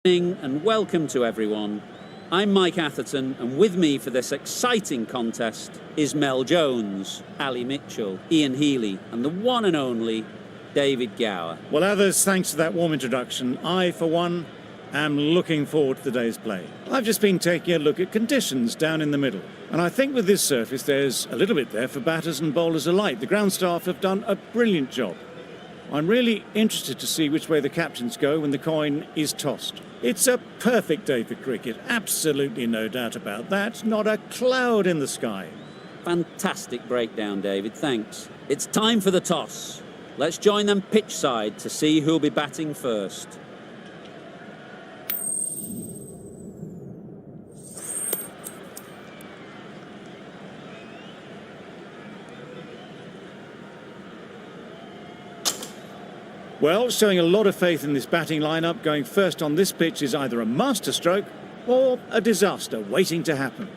And welcome to everyone. I'm Mike Atherton, and with me for this exciting contest is Mel Jones, Ali Mitchell, Ian Healy, and the one and only David Gower. Well, others, thanks to that warm introduction, I, for one, am looking forward to the day's play. I've just been taking a look at conditions down in the middle, and I think with this surface there's a little bit there for batters and bowlers alike. The ground staff have done a brilliant job. I'm really interested to see which way the captains go when the coin is tossed. It's a perfect day for cricket, absolutely no doubt about that. Not a cloud in the sky. Fantastic breakdown, David, thanks. It's time for the toss. Let's join them pitch side to see who'll be batting first. Well, showing a lot of faith in this batting lineup. Going first on this pitch is either a masterstroke or a disaster waiting to happen.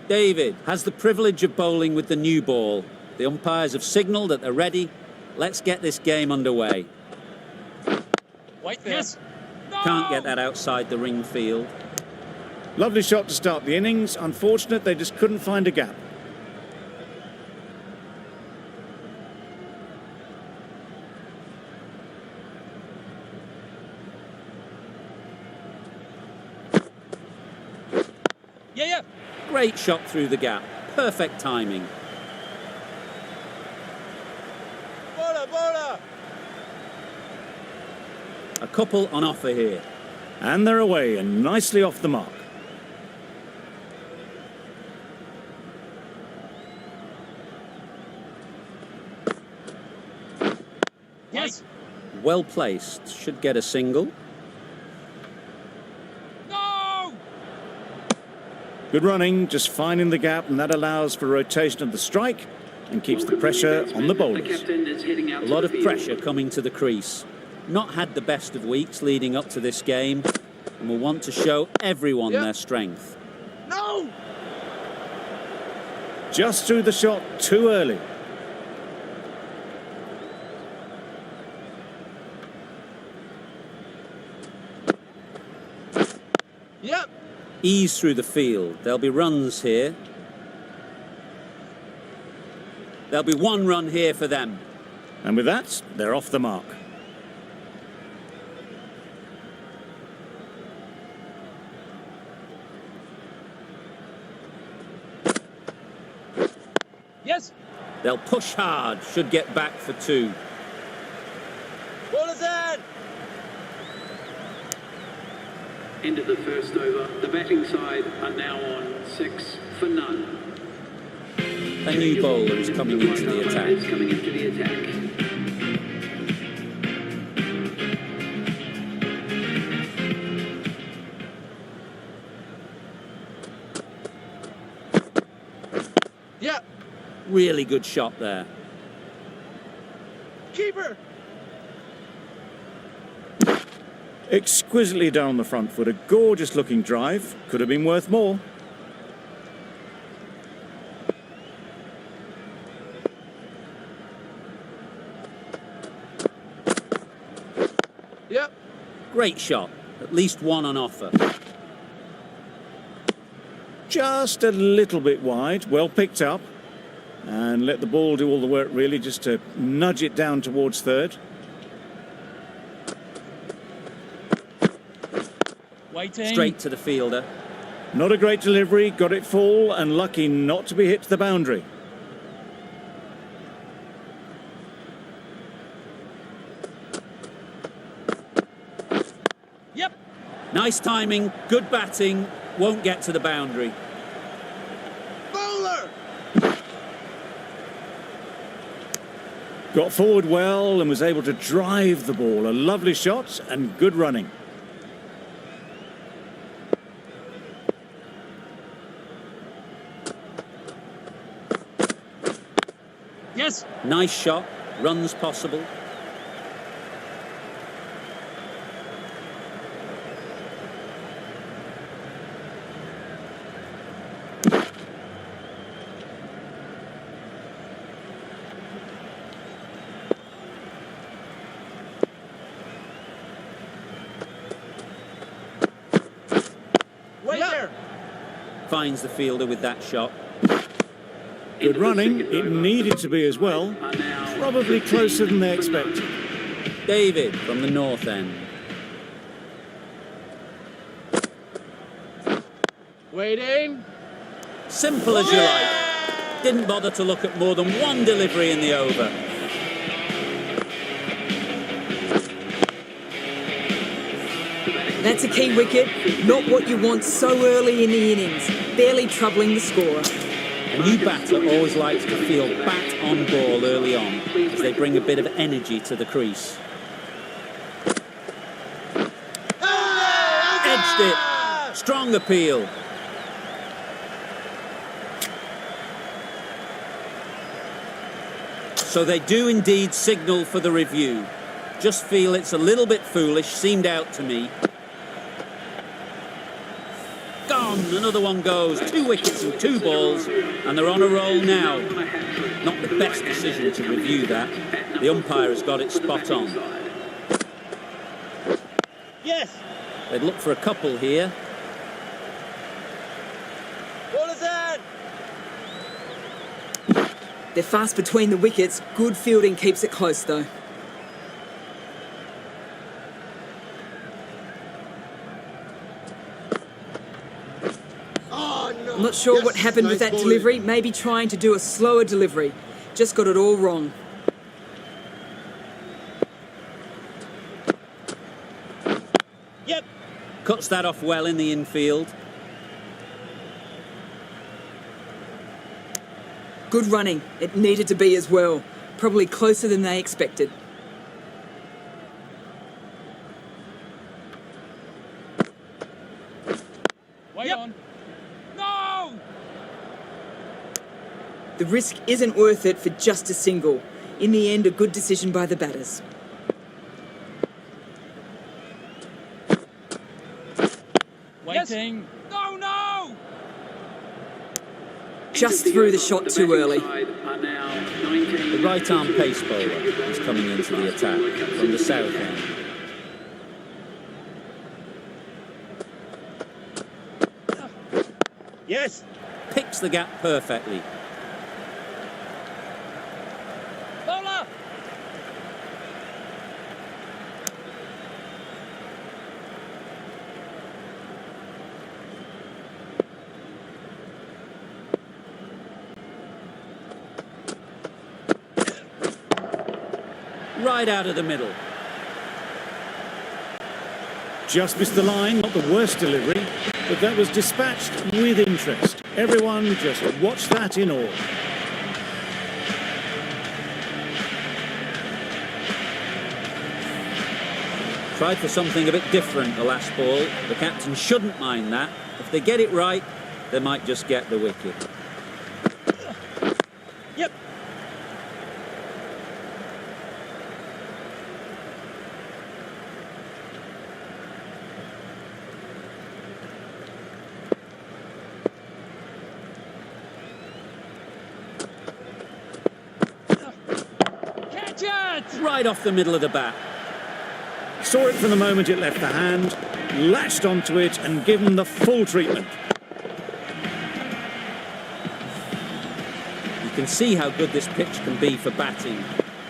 David has the privilege of bowling with the new ball. The umpires have signalled that they're ready. Let's get this game underway. Wait there. Yes. No! Can't get that outside the ring field. Lovely shot to start the innings. Unfortunate they just couldn't find a gap. Yeah. Great shot through the gap. Perfect timing. Bowler. A couple on offer here. And they're away and nicely off the mark. Yes. Well placed. Should get a single. No! Good running, just finding the gap, and that allows for rotation of the strike and keeps the pressure on the bowlers. A lot of pressure coming to the crease. Not had the best of weeks leading up to this game, and will want to show everyone their strength. No! Just threw the shot too early. Yep. Ease through the field. There'll be runs here. There'll be one run here for them. And with that, they're off the mark. Yes. They'll push hard. Should get back for two. Ball is in. End of the first over. The batting side are now on 6 for none. A new bowler is coming into the attack. Yeah. Really good shot there. Keeper. Exquisitely done on the front foot. A gorgeous looking drive. Could have been worth more. Yep. Great shot. At least one on offer. Just a little bit wide. Well picked up. And let the ball do all the work really, just to nudge it down towards third. Waiting. Straight to the fielder. Not a great delivery. Got it full and lucky not to be hit to the boundary. Yep. Nice timing. Good batting. Won't get to the boundary. Bowler. Got forward well and was able to drive the ball. A lovely shot and good running. Yes. Nice shot, runs possible. Wait there. Finds the fielder with that shot. Good running. It needed to be as well. Probably closer than they expected. David from the north end. Waiting. Simple as you like. Didn't bother to look at more than one delivery in the over. That's a key wicket, not what you want so early in the innings, barely troubling the scorer. A new batter always likes to feel bat on ball early on, as they bring a bit of energy to the crease. Edged it. Strong appeal. So they do indeed signal for the review. Just feel it's a little bit foolish, seemed out to me. Gone, another one goes. 2 wickets and 2 balls, and they're on a roll now. Not the best decision to review that. The umpire has got it spot on. Yes. They'd look for a couple here. Ball is in. They're fast between the wickets, good fielding keeps it close though. I'm not sure what happened with that delivery, maybe trying to do a slower delivery. Just got it all wrong. Yep. Cuts that off well in the infield. Good running, it needed to be as well. Probably closer than they expected. Wait on. No. The risk isn't worth it for just a single. In the end, a good decision by the batters. Waiting. No, no. Just threw the shot too early. The right-arm pace bowler is coming into the attack from the south end. Yes. Picks the gap perfectly. Bowler. Right out of the middle. Just missed the line, not the worst delivery, but that was dispatched with interest. Everyone just watch that in awe. Tried for something a bit different the last ball. The captain shouldn't mind that. If they get it right, they might just get the wicket. Yep. Catch it! Right off the middle of the bat. Saw it from the moment it left the hand, latched onto it and given the full treatment. You can see how good this pitch can be for batting.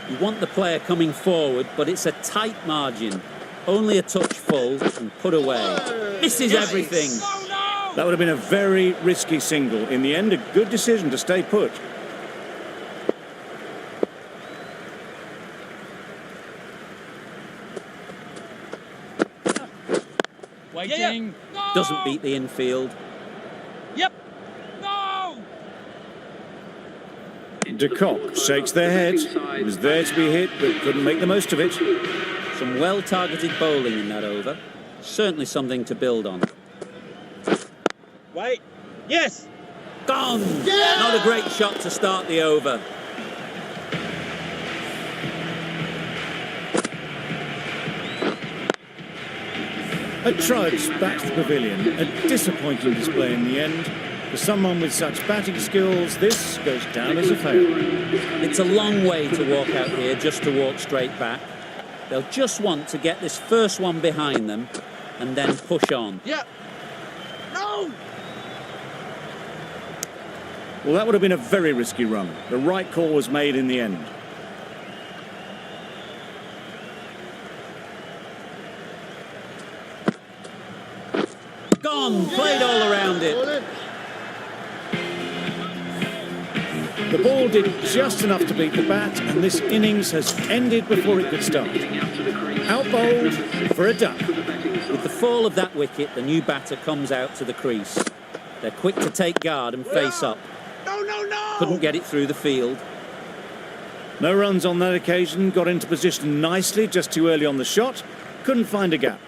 You want the player coming forward, but it's a tight margin. Only a touch full and put away. Misses everything. No, no. That would have been a very risky single. In the end, a good decision to stay put. Waiting. No. Doesn't beat the infield. Yep. No. De Kock shakes their head. It was there to be hit, but couldn't make the most of it. Some well-targeted bowling in that over. Certainly something to build on. Wait. Yes. Gone! Not a great shot to start the over. A trudge back to the pavilion. A disappointing display in the end. For someone with such batting skills, this goes down as a failure. It's a long way to walk out here just to walk straight back. They'll just want to get this first one behind them and then push on. Yeah. No! Well, that would have been a very risky run. The right call was made in the end. Gone, played all around it. The ball did just enough to beat the bat, and this innings has ended before it could start. Out bowled for a duck. With the fall of that wicket, the new batter comes out to the crease. They're quick to take guard and face up. No, no, no! Couldn't get it through the field. No runs on that occasion, got into position nicely, just too early on the shot. Couldn't find a gap.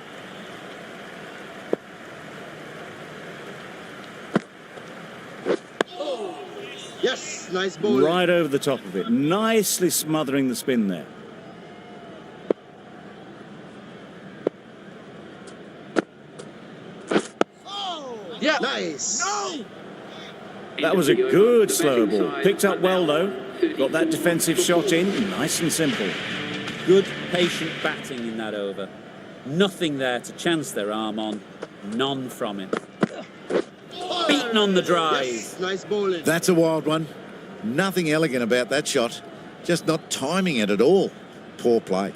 Yes, nice ball. Right over the top of it, nicely smothering the spin there. Yeah. Nice. No! That was a good slow ball. Picked up well though. Got that defensive shot in, nice and simple. Good, patient batting in that over. Nothing there to chance their arm on. None from it. Beaten on the drive. Yes, nice bowling. That's a wild one. Nothing elegant about that shot. Just not timing it at all. Poor play.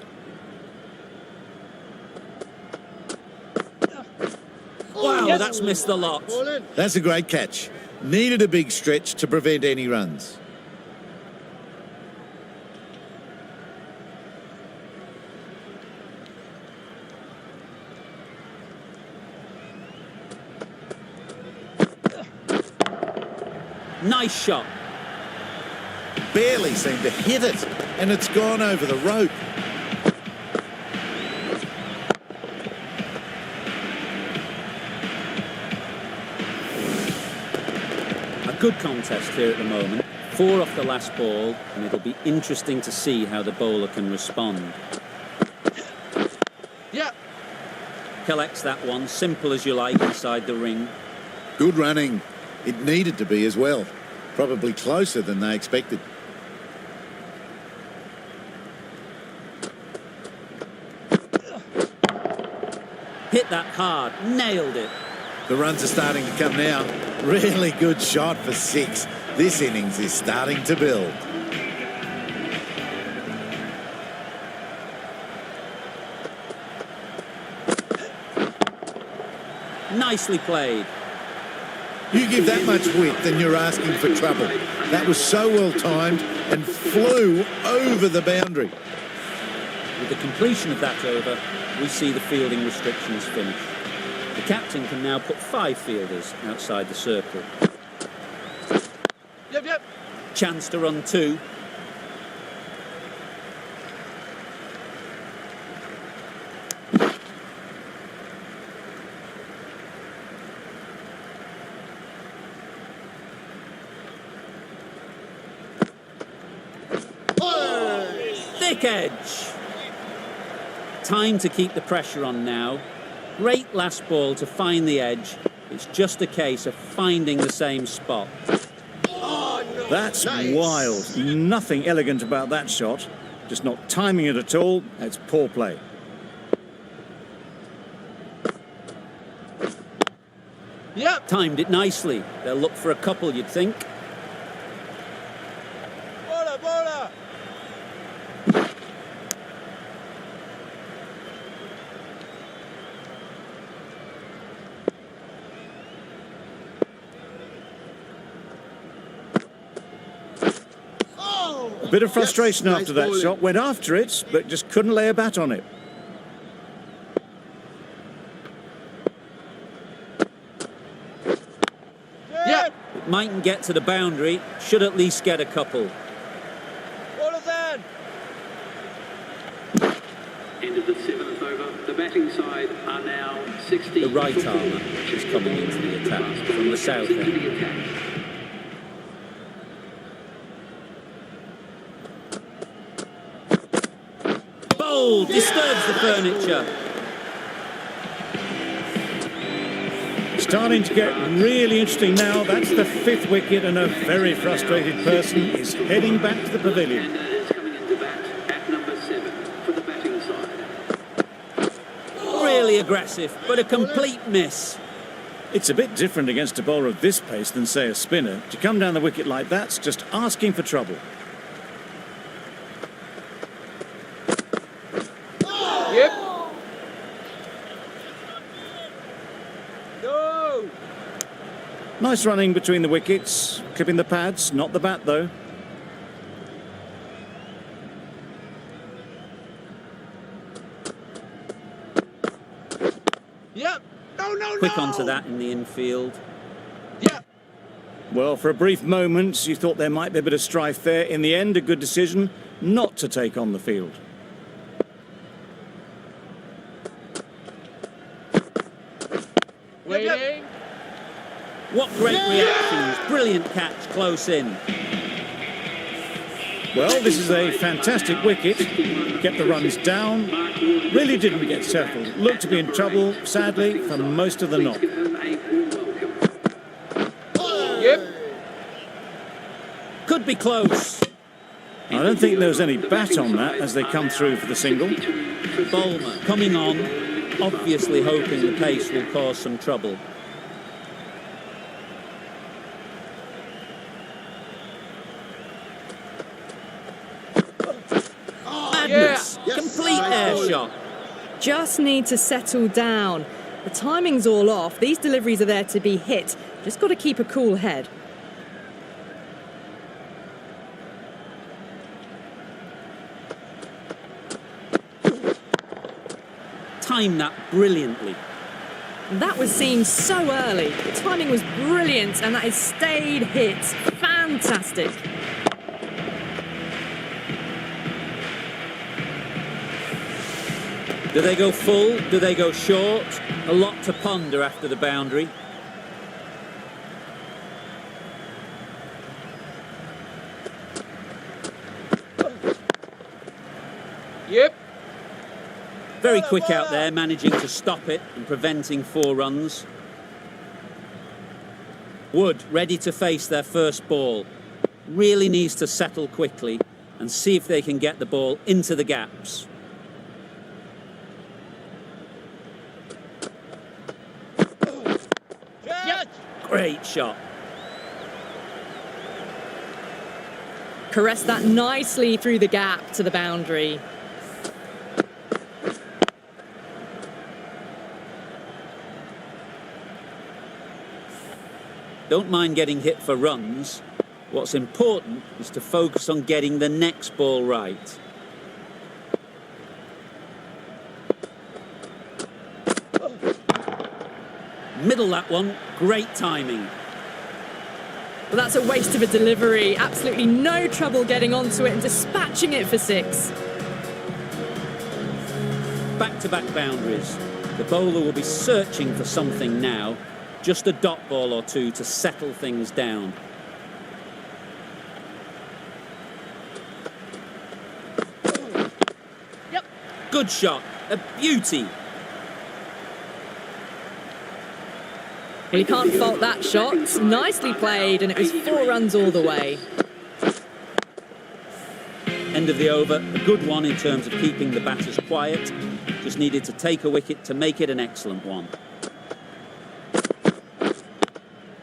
Wow, Yes. that's missed the lot. Bowling. That's a great catch. Needed a big stretch to prevent any runs. Nice shot. Barely seemed to hit it, and it's gone over the rope. A good contest here at the moment. 4 off the last ball, and it'll be interesting to see how the bowler can respond. Yeah. Collects that one, simple as you like, inside the ring. Good running. It needed to be as well. Probably closer than they expected. Hit that hard, nailed it. The runs are starting to come now. Really good shot for 6. This innings is starting to build. Nicely played. You give that much width and you're asking for trouble. That was so well timed and flew over the boundary. With the completion of that over, we see the fielding restrictions finish. The captain can now put 5 fielders outside the circle. Yep, yep. Chance to run 2. Thick edge. Time to keep the pressure on now. Great last ball to find the edge. It's just a case of finding the same spot. That's Nice. wild. Nothing elegant about that shot. Just not timing it at all. That's poor play. Yep. Timed it nicely. They'll look for a couple, you'd think. Bowler, bowler. A bit of frustration Yes, after nice that bowling. shot. Went after it, but just couldn't lay a bat on it. Yeah. It mightn't get to the boundary. Should at least get a couple. Bowler's in. End of the 7th over. The batting side are now 60. The right armour is coming into the attack from the south Into end. the attack. Bold, disturbs the furniture. starting to get really interesting now. That's the 5th wicket, and a very frustrated person is heading back to the pavilion. And is coming into bat at number 7 for the batting side. Really aggressive, but a complete miss. It's a bit different against a bowler of this pace than, say, a spinner. To come down the wicket like that's just asking for trouble. Yep. No. Nice running between the wickets, clipping the pads, not the bat though. Yep. No. Quick onto that in the infield. Yep. Well, for a brief moment, you thought there might be a bit of strife there. In the end, a good decision not to take on the field. Waiting. What great reactions. Brilliant catch close in. Well, this is a fantastic wicket. Kept the runs down. Really didn't get settled. Looked to be in trouble, sadly, for most of the knock. Yep. Could be close. I don't think there was any bat on that as they come through for the single. Bulmer coming on, obviously hoping the pace will cause some trouble. Madness! Yes, Complete nice air bowling. shot. Just need to settle down. The timing's all off. These deliveries are there to be hit. Just got to keep a cool head. Timed that brilliantly. That was seen so early. The timing was brilliant, and that has stayed hit. Fantastic. Do they go full? Do they go short? A lot to ponder after the boundary. Yep. Very quick out there, managing to stop it and preventing 4 runs. Wood ready to face their first ball. Really needs to settle quickly and see if they can get the ball into the gaps. Yep. Great shot. Caress that nicely through the gap to the boundary. Don't mind getting hit for runs. What's important is to focus on getting the next ball right. Middle that one, great timing. Well, that's a waste of a delivery. Absolutely no trouble getting onto it and dispatching it for 6. Back-to-back boundaries. The bowler will be searching for something now. Just a dot ball or two to settle things down. Yep. Good shot, a beauty. Well, you can't fault that shot. Nicely played, and it was 4 runs all the way. End of the over, a good one in terms of keeping the batters quiet. Just needed to take a wicket to make it an excellent one.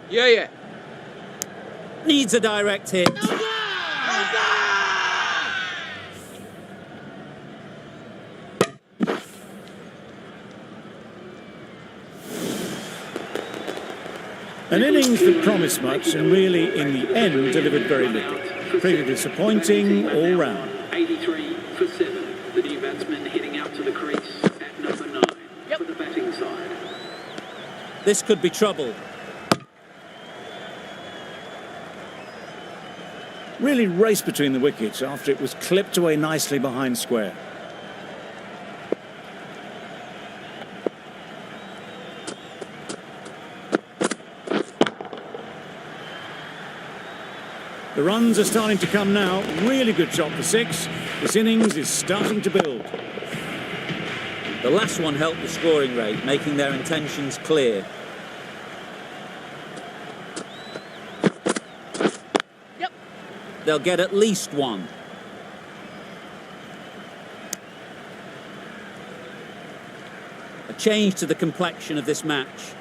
Yeah. Needs a direct hit. An innings that promised much and really, in the end, delivered very little. Pretty disappointing all round. 83 for 7. The new batsman heading out to the crease at number 9 for the batting side. This could be trouble. Really raced between the wickets after it was clipped away nicely behind square. The runs are starting to come now. Really good shot for 6. This innings is starting to build. The last one helped the scoring rate, making their intentions clear. they'll get at least one. A change to the complexion of this match.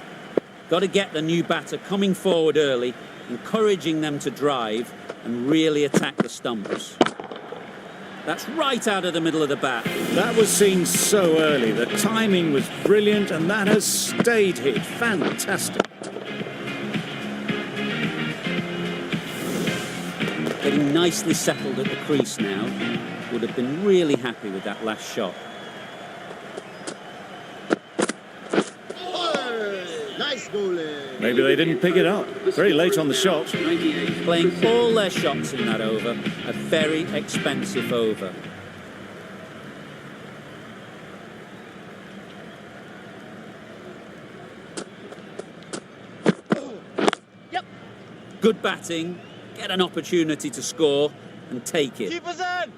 Got to get the new batter coming forward early, encouraging them to drive and really attack the stumps. That's right out of the middle of the bat. That was seen so early. The timing was brilliant, and that has stayed hit. Fantastic. Getting nicely settled at the crease now. Would have been really happy with that last shot. Nice bowling. Maybe they didn't pick it up. Very late on the shot. Playing all their shots in that over. A very expensive over. Yep. Good batting. Get an opportunity to score and take it. Keep us in.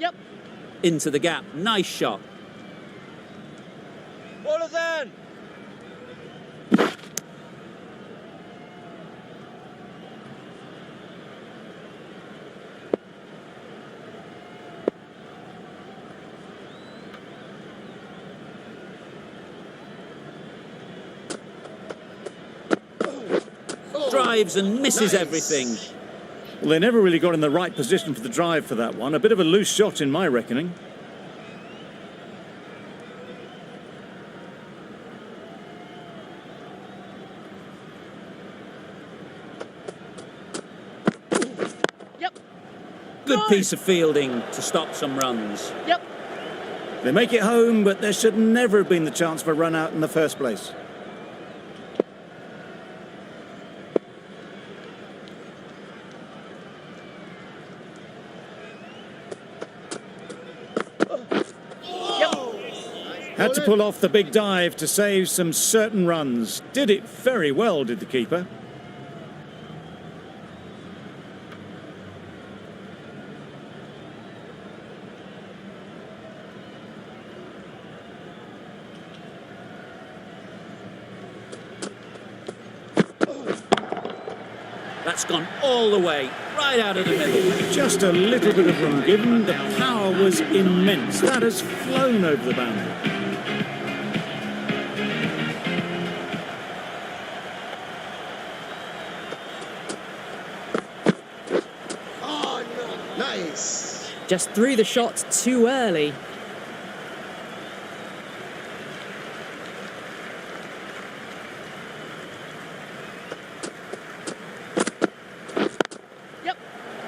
Yep. Into the gap. Nice shot. Ball is in. Drives and misses everything. Well, they never really got in the right position for the drive for that one. A bit of a loose shot in my reckoning. Yep. Good piece of fielding to stop some runs. Yep. They make it home, but there should never have been the chance for a run out in the first place. Had to pull off the big dive to save some certain runs. Did it very well, did the keeper. That's gone all the way, right out of the middle. Just a little bit of room given. The power was immense. That has flown over the boundary. Oh, no. Nice. Just threw the shot too early.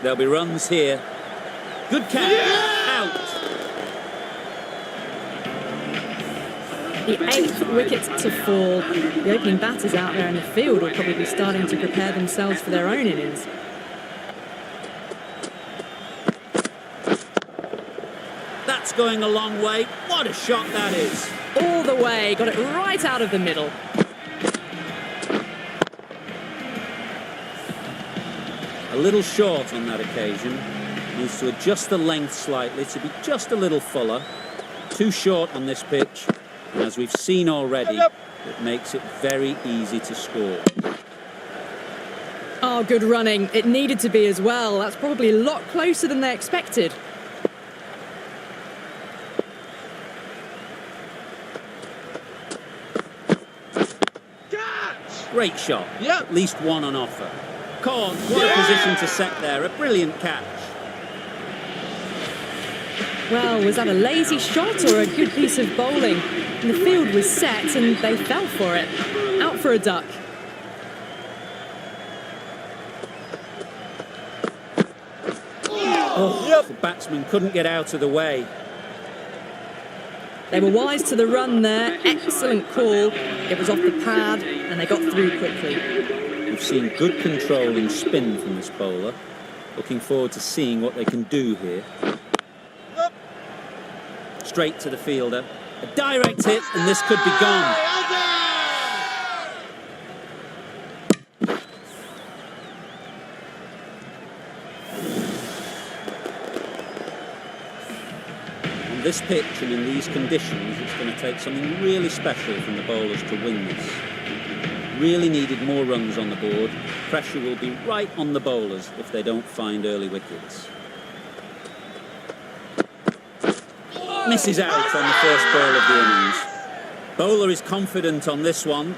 There'll be runs here. Good catch. Out. The 8th wicket to fall. The opening batters out there in the field will probably be starting to prepare themselves for their own innings. That's going a long way. What a shot that is. All the way, got it right out of the middle. A little short on that occasion. Needs to adjust the length slightly to be just a little fuller. Too short on this pitch. And as we've seen already, it makes it very easy to score. Oh, good running. It needed to be as well. That's probably a lot closer than they expected. Great shot. Yep. At least one on offer. Caught. What a position to set there. A brilliant catch. Well, was that a lazy shot or a good piece of bowling? And the field was set and they fell for it. Out for a duck. Oh, the batsman couldn't get out of the way. They were wise to the run there. Excellent call. It was off the pad and they got through quickly. We've seen good control and spin from this bowler. Looking forward to seeing what they can do here. Straight to the fielder. A direct hit and this could be gone. On this pitch and in these conditions, it's going to take something really special from the bowlers to win this. Really needed more runs on the board. Pressure will be right on the bowlers if they don't find early wickets. Misses out on the first ball of the innings. Bowler is confident on this one.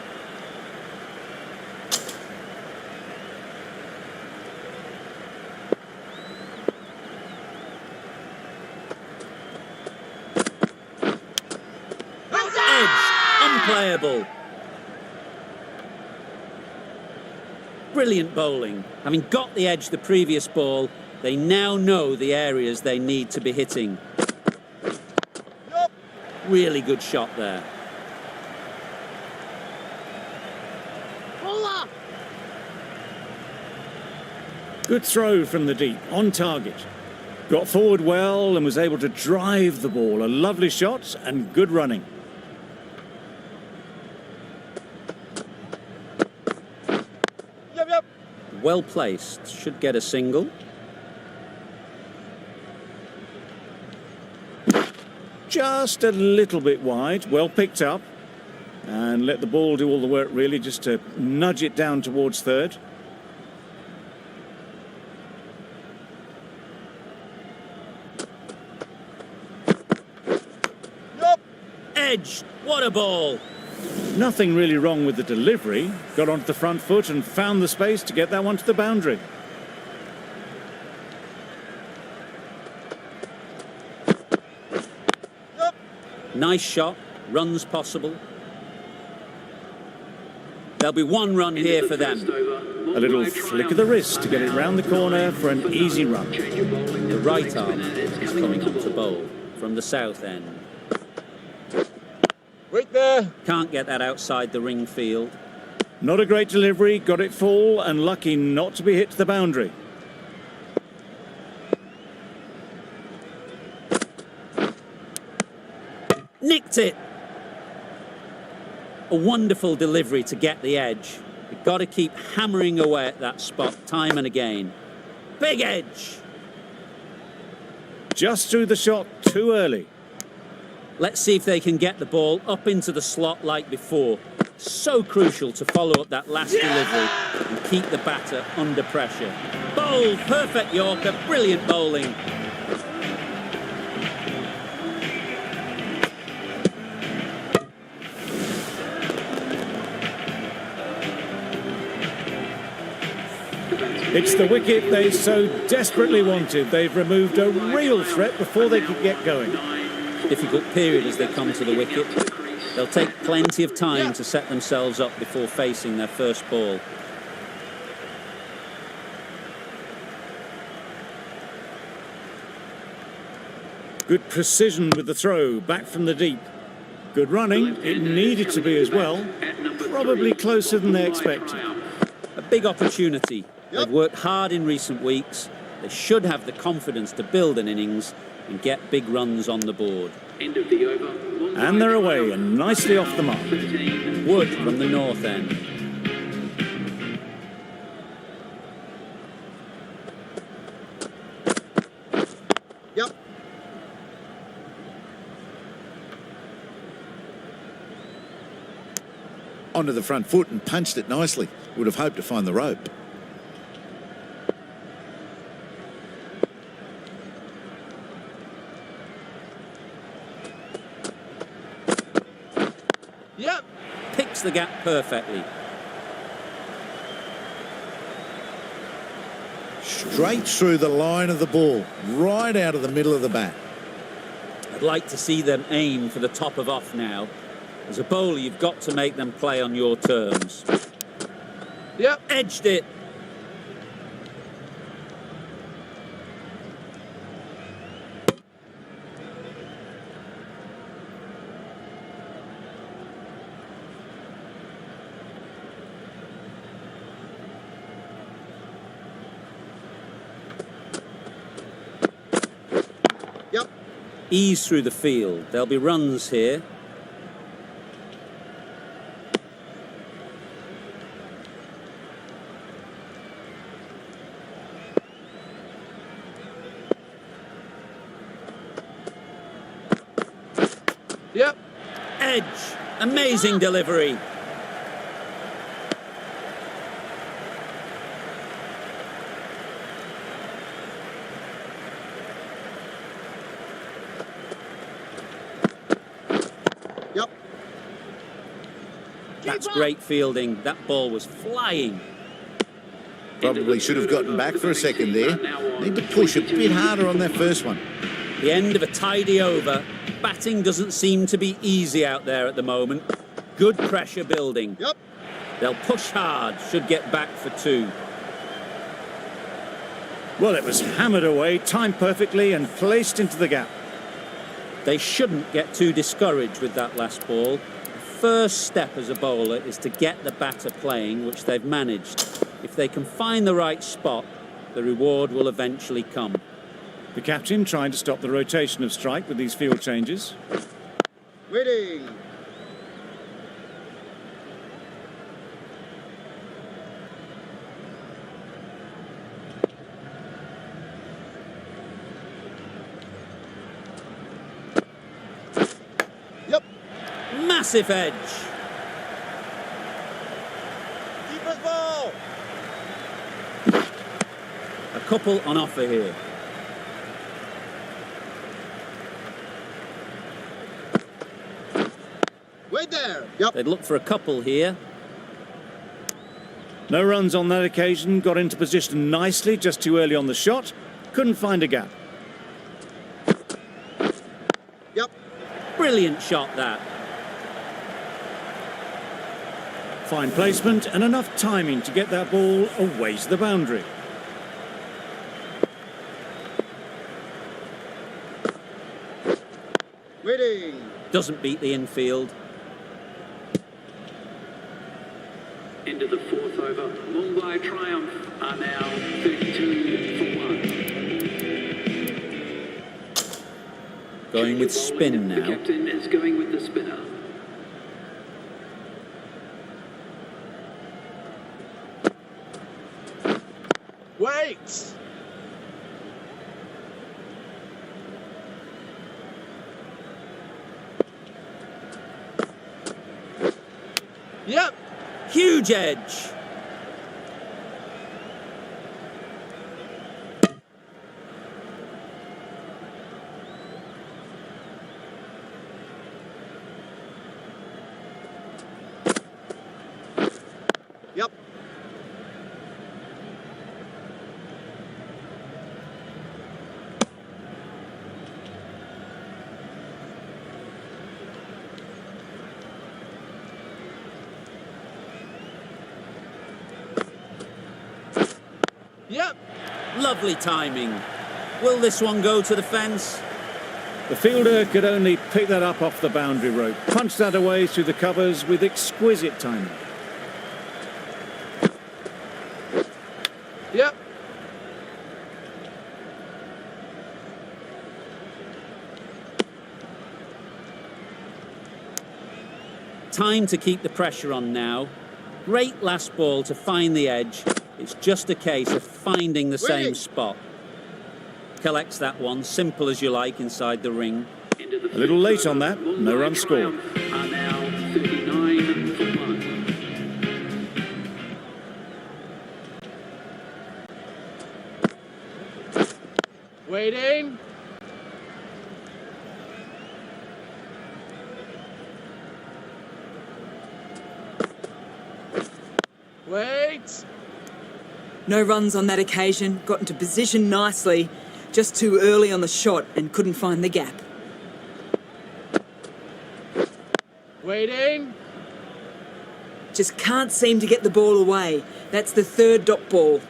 Unplayable. Brilliant bowling. Having got the edge the previous ball, they now know the areas they need to be hitting. Really good shot there. Good throw from the deep, on target. Got forward well and was able to drive the ball. A lovely shot and good running. Yep. Well placed, should get a single. Just a little bit wide, well picked up. And let the ball do all the work really, just to nudge it down towards third. Edge, what a ball. Nothing really wrong with the delivery. Got onto the front foot and found the space to get that one to the boundary. Nice shot, runs possible. There'll be one run here for them. A little flick of the wrist to get it round the corner for an easy run. The right arm is coming up to bowl from the south end. Wait there. Can't get that outside the ring field. Not a great delivery, got it full and lucky not to be hit to the boundary. Nicked it. A wonderful delivery to get the edge. You've got to keep hammering away at that spot time and again. Big edge. Just threw the shot too early. Let's see if they can get the ball up into the slot like before. So crucial to follow up that last delivery and keep the batter under pressure. Bowled, perfect Yorker, brilliant bowling. It's the wicket they so desperately wanted. They've removed a real threat before they could get going. Difficult period as they come to the wicket. They'll take plenty of time to set themselves up before facing their first ball. Good precision with the throw, back from the deep. Good running, it needed to be as well. Probably closer than they expected. A big opportunity. They've worked hard in recent weeks. They should have the confidence to build an innings and get big runs on the board. End of the over. And they're away and nicely off the mark. Wood from the north end. Yep. Onto the front foot and punched it nicely. Would have hoped to find the rope. Yep. Picks the gap perfectly. Straight through the line of the ball, right out of the middle of the bat. I'd like to see them aim for the top of off now. As a bowler, you've got to make them play on your terms. Yep. Edged it. Yep. Ease through the field. There'll be runs here. Yep. Edge. Amazing delivery. Yep. That's great fielding. That ball was flying. Probably should have gotten back for a second there. Need to push a bit harder on that first one. The end of a tidy over. Batting doesn't seem to be easy out there at the moment. Good pressure building. Yep. They'll push hard, should get back for 2. Well, it was hammered away, timed perfectly and placed into the gap. They shouldn't get too discouraged with that last ball. The first step as a bowler is to get the batter playing, which they've managed. If they can find the right spot, the reward will eventually come. The captain trying to stop the rotation of strike with these field changes. Waiting. Yep. Massive edge. Keeper's ball. A couple on offer here. Wait there. Yep. They'd look for a couple here. No runs on that occasion, got into position nicely, just too early on the shot. Couldn't find a gap. Yep. Brilliant shot that. Fine placement and enough timing to get that ball away to the boundary. Waiting. Doesn't beat the infield. Into the 4th over. Mumbai Triumph are now 32 for 1. Going with spin The now. captain is going with the spinner. Wait. Yep. Huge edge. Yep. Yep. Lovely timing. Will this one go to the fence? The fielder could only pick that up off the boundary rope, punch that away through the covers with exquisite timing. Yep. Time to keep the pressure on now. Great last ball to find the edge. It's just a case of finding the same Winning. spot. Collects that one, simple as you like, inside the ring. Into the A little 5th late on over. that, no Mumbai run scored. Triumph are now 39 for 1. Waiting. Wait. No runs on that occasion, got into position nicely, just too early on the shot and couldn't find the gap. Waiting. Just can't seem to get the ball away. That's the 3rd dot ball.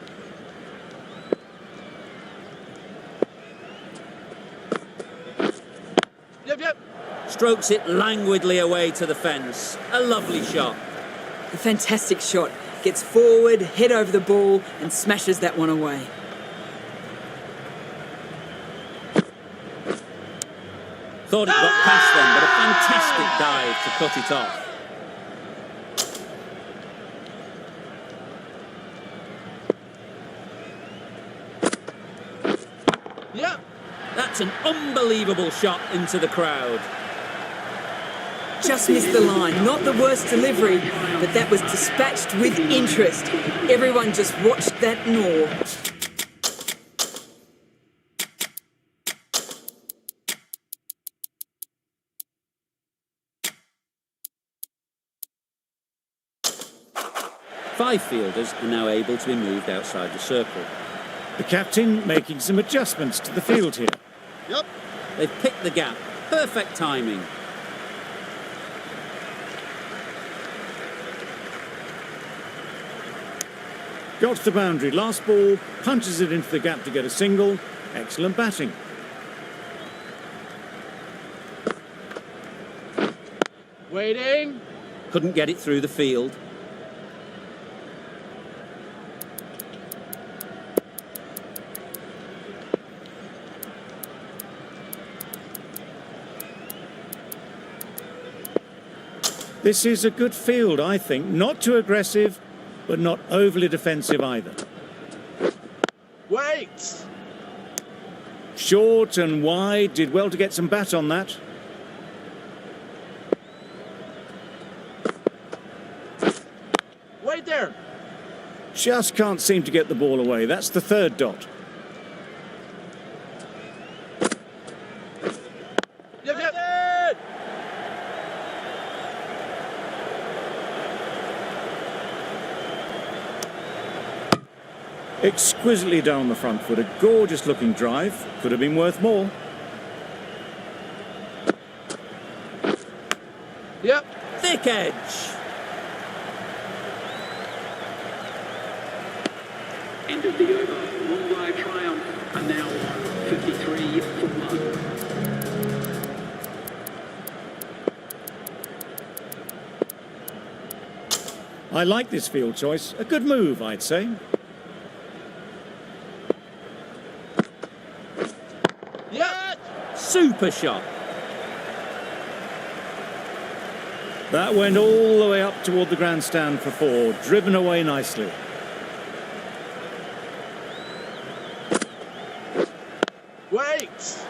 Yep, yep. Strokes it languidly away to the fence. A lovely shot. A fantastic shot. Gets forward, head over the ball and smashes that one away. Thought it got past them, but a fantastic dive to cut it off. Yep. That's an unbelievable shot into the crowd. just missed the line. Not the worst delivery, but that was dispatched with interest. Everyone just watched that gnaw. Five fielders are now able to be moved outside the circle. The captain making some adjustments to the field here. Yep. They've picked the gap. Perfect timing. Got to the boundary. Last ball, punches it into the gap to get a single. Excellent batting. Waiting. Couldn't get it through the field. This is a good field, I think. Not too aggressive, but not overly defensive either. Wait. Short and wide, did well to get some bat on that. Wait there. Just can't seem to get the ball away. That's the third dot. Yep, yep. Exquisitely done on the front foot. A gorgeous looking drive. Could have been worth more. Yep. Thick edge. End of the over. Long by triumph. And now 53 for 1. I like this field choice. A good move, I'd say. Yep. Super shot. That went all the way up toward the grandstand for four. Driven away nicely. Wait.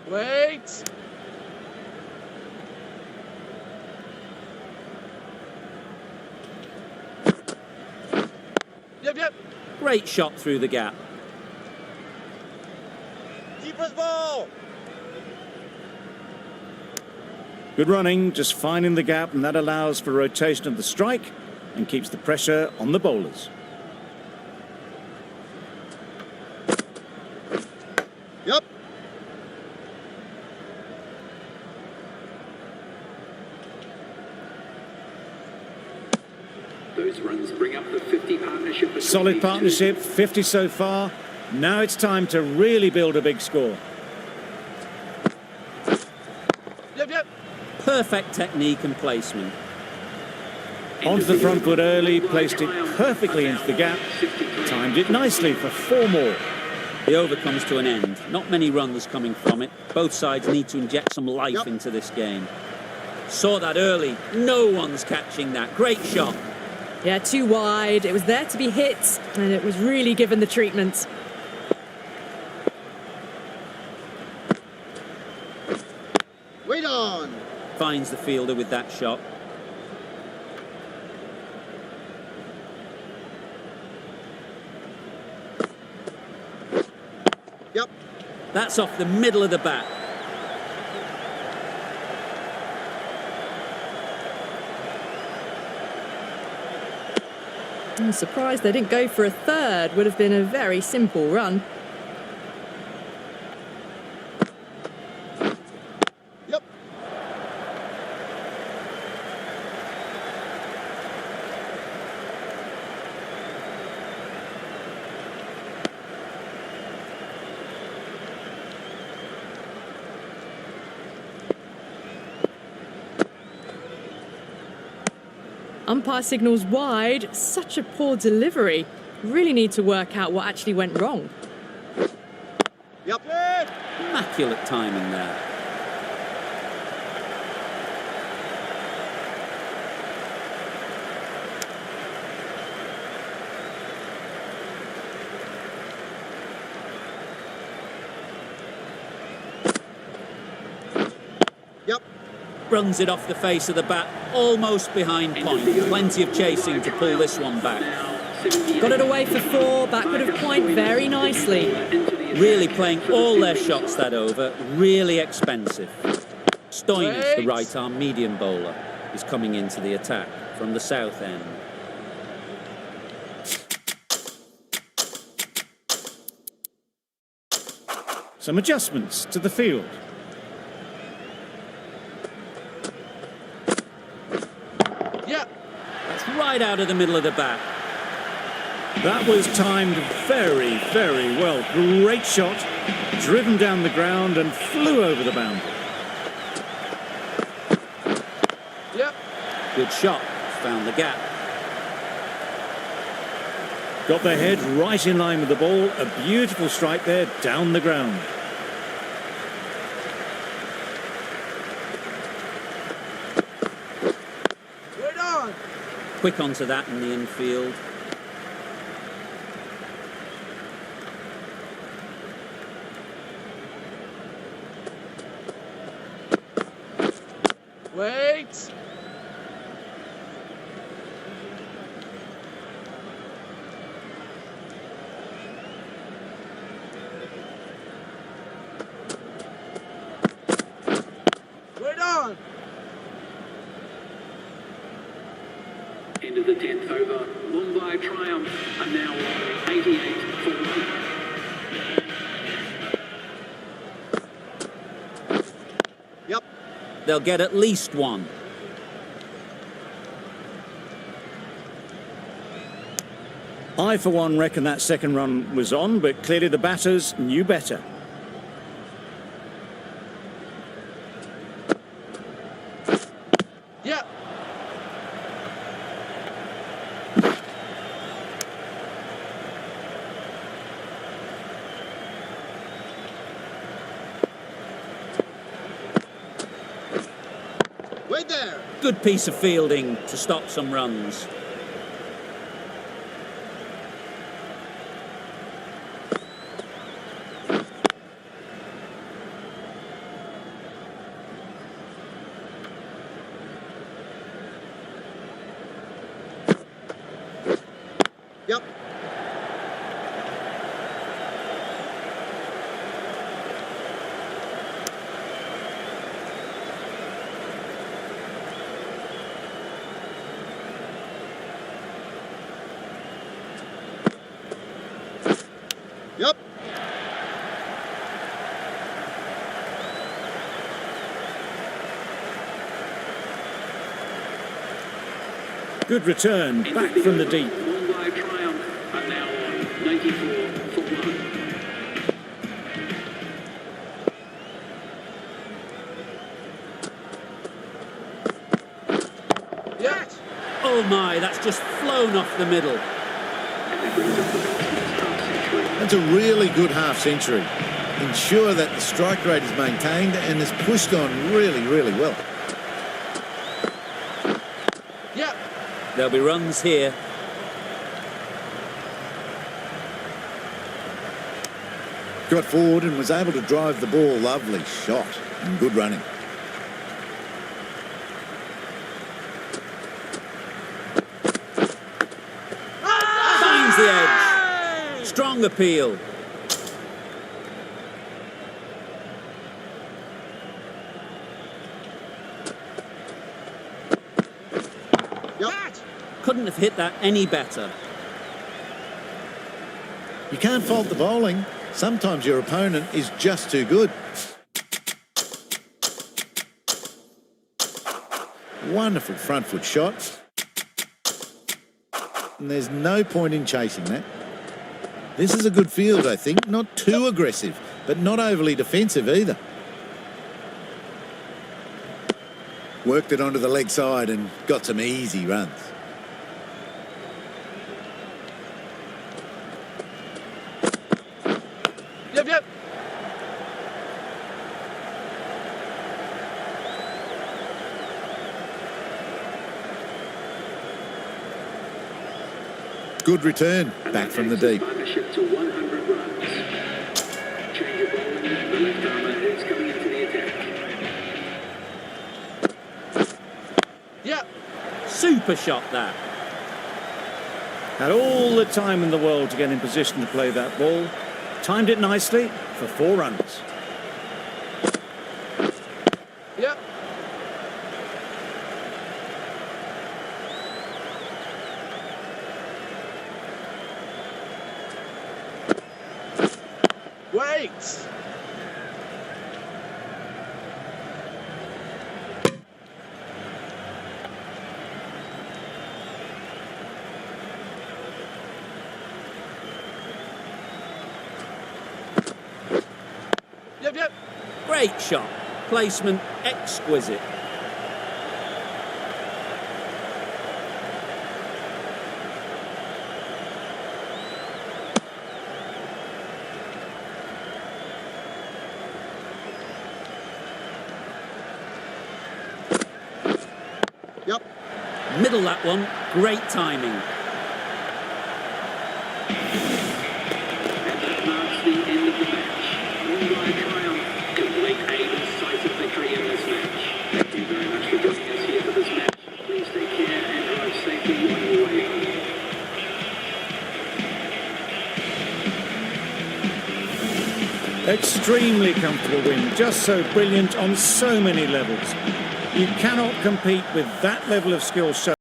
Wait. Yep, yep. Great shot through the gap. Keeper's ball. Good running, just finding the gap, and that allows for rotation of the strike and keeps the pressure on the bowlers. Yep. Those runs bring up the 50 partnership. between Solid these two. partnership, 50 so far. Now it's time to really build a big score. Yep, yep. Perfect technique and placement. Onto the front foot early, placed it perfectly into the gap. Timed it nicely for four more. The over comes to an end. Not many runs coming from it. Both sides need to inject some life Yep. into this game. Saw that early. No one's catching that. Great shot. Yeah, too wide. It was there to be hit, and it was really given the treatment. Wait on. Finds the fielder with that shot. Yep. That's off the middle of the bat. I'm surprised they didn't go for a third. Would have been a very simple run. Yep. Umpire signals wide. Such a poor delivery. Really need to work out what actually went wrong. Yep. Immaculate timing there. Runs it off the face of the bat, almost behind point. Plenty of chasing to pull this one back. Got it away for 4, backward of point very nicely. Really playing all their shots that over, really expensive. Stoinis, the right-arm medium bowler, is coming into the attack from the south end. Some adjustments to the field. Yeah. That's right out of the middle of the bat. That was timed very, very well. Great shot, driven down the ground and flew over the boundary. Yep. Good shot, found the gap. Got their head right in line with the ball. A beautiful strike there, down the ground. Wait on. Quick onto that in the infield. Wait. Wait on. End of the 10th over. Mumbai Triumph are now on 88 for 1. Yep. They'll get at least one. I, for one, reckon that second run was on, but clearly the batters knew better. Yeah. Wait there. Good piece of fielding to stop some runs. Yep. Yep. Good return, back from the deep. Mumbai Triumph are now on 94 for 1. Yeah. Oh my, that's just flown off the middle. That's a really good half century. Ensure that the strike rate is maintained and is pushed on really, really well. Yeah. There'll be runs here. Got forward and was able to drive the ball. Lovely shot and good running. Finds the edge. Strong appeal. Yep. Couldn't have hit that any better. You can't fault the bowling. Sometimes your opponent is just too good. Wonderful front foot shot. And there's no point in chasing that. This is a good field, I think. Not too aggressive, but not overly defensive either. Worked it onto the leg side and got some easy runs. Yep. Yep. Good return, back from the deep. Partnership to 100 runs. Change of bowling. The left armour is coming into the attack. super shot that. Had all the time in the world to get in position to play that ball. Timed it nicely for 4 runs. Yep. Wait. Yep. Great shot. Placement exquisite. Yep. Middle that one. Great timing. And that marks the end of the match. Won by a triumph. Complete a decisive victory in this match. Thank you very much for joining us here for this match. Please take care and drive safely on your way home. Extremely comfortable win, just so brilliant on so many levels. You cannot compete with that level of skill shown.